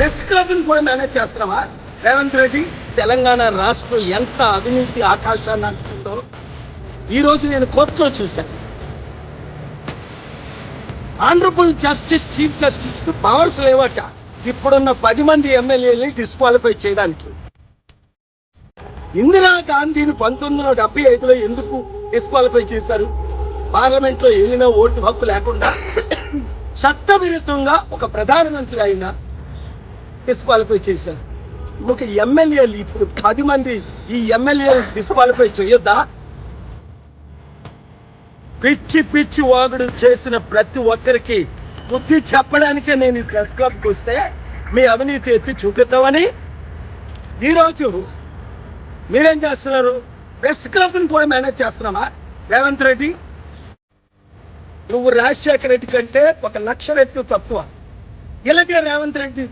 Press club కూడా manage చేస్తున్నావా రేవంత్ రెడ్డి? తెలంగాణ రాష్ట్రం ఎంత అవినీతి ఆకాశాన్ని అంటుందో ఈరోజు నేను కోర్టులో చూశాను. ఆనరబుల్ జస్టిస్ చీఫ్ జస్టిస్ కు పవర్స్ లేవట ఇప్పుడున్న 10 మంది ఎమ్మెల్యేలని డిస్క్వాలిఫై చేయడానికి. ఇందిరా గాంధీని 1975లో ఎందుకు డిస్క్వాలిఫై చేశారు? పార్లమెంట్ లో వెళ్ళిన ఓటు హక్కు లేకుండా చట్టవిరుద్ధంగా ఒక ప్రధానమంత్రి అయినా డిస్క్వాలిఫై చేశారు. ఒక ఎమ్మెల్యేలు ఇప్పుడు 10 మంది ఈ ఎమ్మెల్యే డిస్క్వాలిఫై చేయొద్దా? పిచ్చి పిచ్చి వాగుడు చేసిన ప్రతి ఒక్కరికి బుద్ధి చెప్పడానికే నేను ఈ ప్రెస్ క్లబ్కి వస్తే మీ అవినీతి ఎత్తి చూపిద్దామని. ఈరోజు మీరేం చేస్తున్నారు? ప్రెస్ క్లబ్ని కూడా మేనేజ్ చేస్తున్నామా రేవంత్ రెడ్డి? నువ్వు రాజశేఖర రెడ్డి కంటే 1,00,000 రెట్లు తక్కువ. ఇలాగే రేవంత్ రెడ్డి